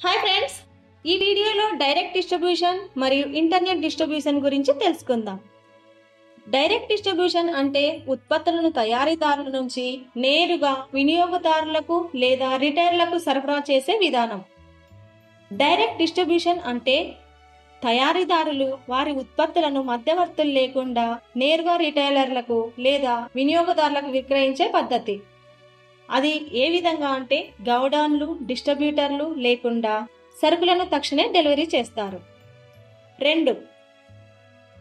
Hi friends, ఈ వీడియోలో direct distribution మరియు ఇంటర్నెట్ డిస్ట్రిబ్యూషన్ గురించి తెలుసుకుందాం. డైరెక్ట్ డిస్ట్రిబ్యూషన్ అంటే ఉత్పత్తులను తయారీదారుల నుంచి నేరుగా వినియోగదారులకు లేదా రిటైలర్లకు సరఫరా చేసే విధానం. డైరెక్ట్ డిస్ట్రిబ్యూషన్ అంటే తయారీదారులు వారి ఉత్పత్తులను మధ్యవర్తులు లేకుండా నేరుగా రిటైలర్లకు లేదా వినియోగదారులకు విక్రయించే పద్ధతి. అది ఏ విధంగా అంటే గౌడౌన్లు, డిస్ట్రిబ్యూటర్లు లేకుండా సరుకులను తక్షణమే డెలివరీ చేస్తారు. 2.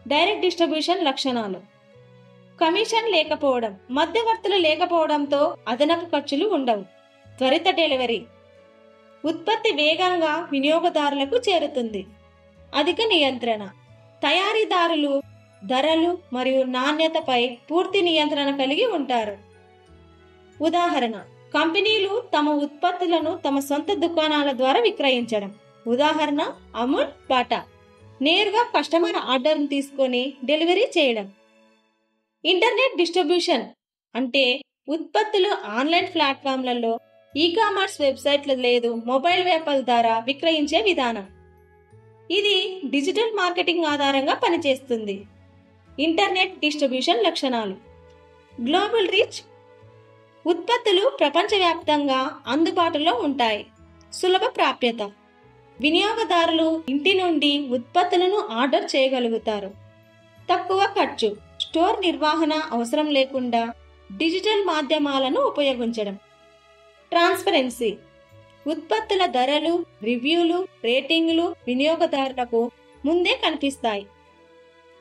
డైరెక్ట్ డిస్ట్రిబ్యూషన్ లక్షణాలు. కమిషన్ లేకపోవడం, మధ్యవర్తులు లేకపోవడంతో అదనపు ఖర్చులు ఉండవు. త్వరిత డెలివరీ, ఉత్పత్తి వేగంగా వినియోగదారులకు చేరుతుంది. అధిక నియంత్రణ, తయారీదారులు ధరలు మరియు నాణ్యతపై పూర్తి నియంత్రణ కలిగి ఉంటారు. ఉదాహరణ, కంపెనీలు తమ ఉత్పత్తులను తమ సొంత దుకాణాల ద్వారా విక్రయించడం. ఉదాహరణ, అమూల్, బాటా. నేరుగా కస్టమర్ ఆర్డర్ను తీసుకొని డెలివరీ చేయడం. ఇంటర్నెట్ డిస్ట్రిబ్యూషన్ అంటే ఉత్పత్తులు ఆన్లైన్ ప్లాట్ఫామ్లలో, ఈ-కామర్స్ వెబ్సైట్ల లేదు మొబైల్ యాప్ల ద్వారా విక్రయించే విధానం. ఇది డిజిటల్ మార్కెటింగ్ ఆధారంగా పనిచేస్తుంది. ఇంటర్నెట్ డిస్ట్రిబ్యూషన్ లక్షణాలు. గ్లోబల్ రీచ్, ఉత్పత్తులు ప్రపంచవ్యాప్తంగా అందుబాటులో ఉంటాయి. సులభ ప్రాప్యత, వినియోగదారులు ఇంటి నుండి ఉత్పత్తులను ఆర్డర్ చేయగలుగుతారు. తక్కువ ఖర్చు, స్టోర్ నిర్వహణ అవసరం లేకుండా డిజిటల్ మాధ్యమాలను ఉపయోగించడం. ట్రాన్స్పరెన్సీ, ఉత్పత్తుల ధరలు, రివ్యూలు, రేటింగులు వినియోగదారులకు ముందే కనిపిస్తాయి.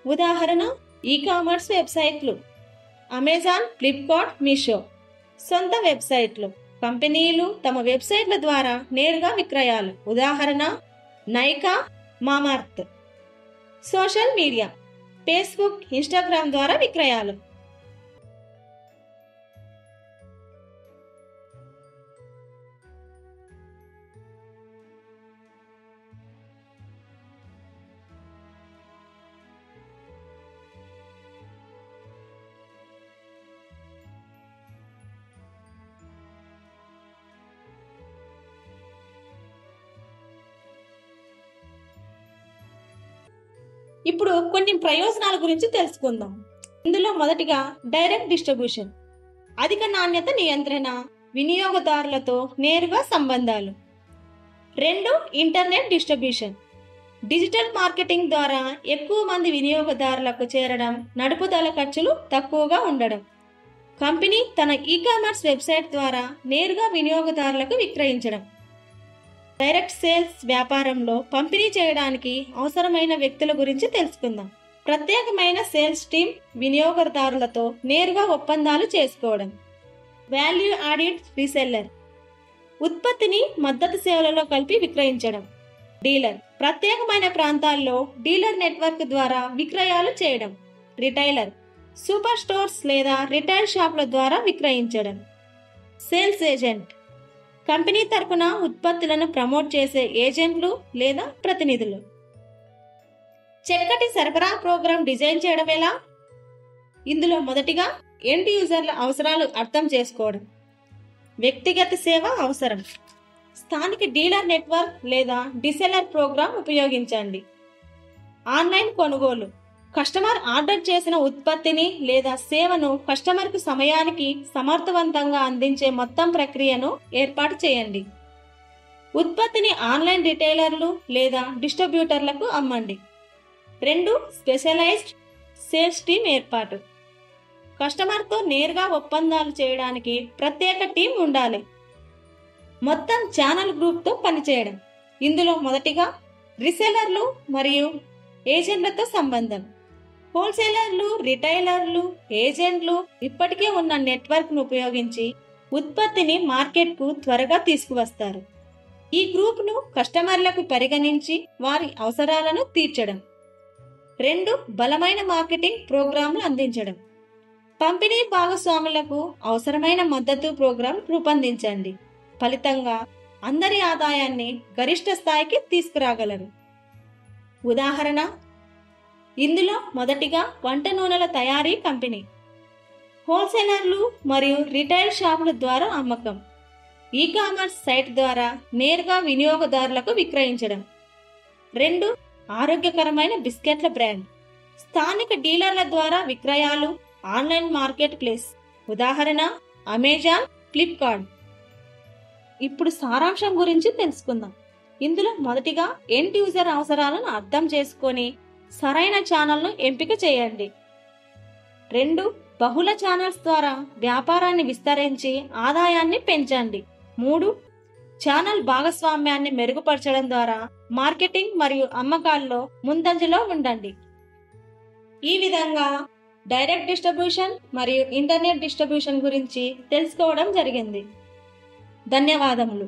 ఉదాహరణ, ఈ-కామర్స్ వెబ్సైట్లు, అమెజాన్, ఫ్లిప్కార్ట్, మీషో. సొంత వెబ్సైట్లు, కంపెనీలు తమ వెబ్సైట్ల ద్వారా నేరుగా విక్రయాలు. ఉదాహరణ, Nykaa, Mamaearth. Social media, Facebook, Instagram ద్వారా విక్రయాలు. ఇప్పుడు కొన్ని ప్రయోజనాల గురించి తెలుసుకుందాం. ఇందులో మొదటిగా డైరెక్ట్ డిస్ట్రిబ్యూషన్. అధిక నాణ్యత, నియంత్రణ, వినియోగదారులతో నేరుగా సంబంధాలు. 2. Internet distribution. డిజిటల్ మార్కెటింగ్ ద్వారా ఎక్కువ మంది వినియోగదారులకు చేరడం, నడుపుదల ఖర్చులు తక్కువగా ఉండడం. కంపెనీ తన ఈ-కామర్స్ వెబ్సైట్ ద్వారా నేరుగా వినియోగదారులకు విక్రయించడం. డైరెక్ట్ సేల్స్ వ్యాపారంలో పంపిణీ చేయడానికి అవసరమైన వ్యక్తుల గురించి తెలుసుకుందాం. ప్రత్యేకమైన సేల్స్ టీమ్, వినియోగదారులతో నేరుగా ఒప్పందాలు చేసుకోవడం. వాల్యూ యాడెడ్ రీసెల్లర్, ఉత్పత్తిని మద్దతు సేవలలో కలిపి విక్రయించడం. డీలర్, ప్రత్యేకమైన ప్రాంతాల్లో డీలర్ నెట్వర్క్ ద్వారా విక్రయాలు చేయడం. రిటైలర్, సూపర్ స్టోర్స్ లేదా రిటైల్ షాపుల ద్వారా విక్రయించడం. సేల్స్ ఏజెంట్, కంపెనీ తరపున ఉత్పత్తులను ప్రమోట్ చేసే ఏజెంట్లు లేదా ప్రతినిధులు. చక్కటి సరఫరా ప్రోగ్రాం డిజైన్ చేయడం ఎలా? ఇందులో మొదటిగా ఎండ్ యూజర్ల అవసరాలు అర్థం చేసుకోవడం. వ్యక్తిగత సేవ అవసరం, స్థానిక డీలర్ నెట్వర్క్ లేదా డిసెలర్ ప్రోగ్రాం ఉపయోగించండి. ఆన్లైన్ కొనుగోలు, కస్టమర్ ఆర్డర్ చేసిన ఉత్పత్తిని లేదా సేవను కస్టమర్కు సమయానికి సమర్థవంతంగా అందించే మొత్తం ప్రక్రియను ఏర్పాటు చేయండి. ఉత్పత్తిని ఆన్లైన్ రిటైలర్లు లేదా డిస్ట్రిబ్యూటర్లకు అమ్మండి. 2. స్పెషలైజ్డ్ సేల్స్ టీమ్ ఏర్పాటు. కస్టమర్తో నేరుగా ఒప్పందాలు చేయడానికి ప్రత్యేక టీం ఉండాలి. మొత్తం ఛానల్ గ్రూప్తో పనిచేయడం. ఇందులో మొదటిగా రీసెలర్లు మరియు ఏజెంట్లతో సంబంధం. హోల్సేలర్లు, రిటైలర్లు, ఏజెంట్లు ఇప్పటికే ఉన్న నెట్వర్క్ను ఉపయోగించి ఉత్పత్తిని మార్కెట్కు త్వరగా తీసుకువస్తారు. ఈ గ్రూప్ను కస్టమర్లకు పరిగణించి వారి అవసరాలను తీర్చడం. 2. బలమైన మార్కెటింగ్ ప్రోగ్రాంలు అందించడం. పంపిణీ భాగస్వాములకు అవసరమైన మద్దతు ప్రోగ్రాం రూపొందించండి. ఫలితంగా అందరి ఆదాయాన్ని గరిష్ట స్థాయికి తీసుకురాగలరు. ఉదాహరణ, ఇందులో మొదటిగా వంట నూనెల తయారీ కంపెనీ. హోల్సేలర్లు మరియు రిటైల్ షాపుల ద్వారా అమ్మకం. ఈ కామర్స్ సైట్ ద్వారా నేరుగా వినియోగదారులకు విక్రయించడం. 2. ఆరోగ్యకరమైన బిస్కెట్ల బ్రాండ్. స్థానిక డీలర్ల ద్వారా విక్రయాలు, ఆన్లైన్ మార్కెట్ ప్లేస్. ఉదాహరణ అమెజాన్, ఫ్లిప్కార్ట్. ఇప్పుడు సారాంశం గురించి తెలుసుకుందాం. ఇందులో మొదటిగా ఎండ్ యూజర్ అవసరాలను అర్థం చేసుకొని సరైన ఛానల్ను ఎంపిక చేయండి. 2. బహుళ ఛానల్స్ ద్వారా వ్యాపారాన్ని విస్తరించి ఆదాయాన్ని పెంచండి. 3. ఛానల్ భాగస్వామ్యాన్ని మెరుగుపరచడం ద్వారా మార్కెటింగ్ మరియు అమ్మకాల్లో ముందంజలో ఉండండి. ఈ విధంగా డైరెక్ట్ డిస్ట్రిబ్యూషన్ మరియు ఇంటర్నెట్ డిస్ట్రిబ్యూషన్ గురించి తెలుసుకోవడం జరిగింది. ధన్యవాదములు.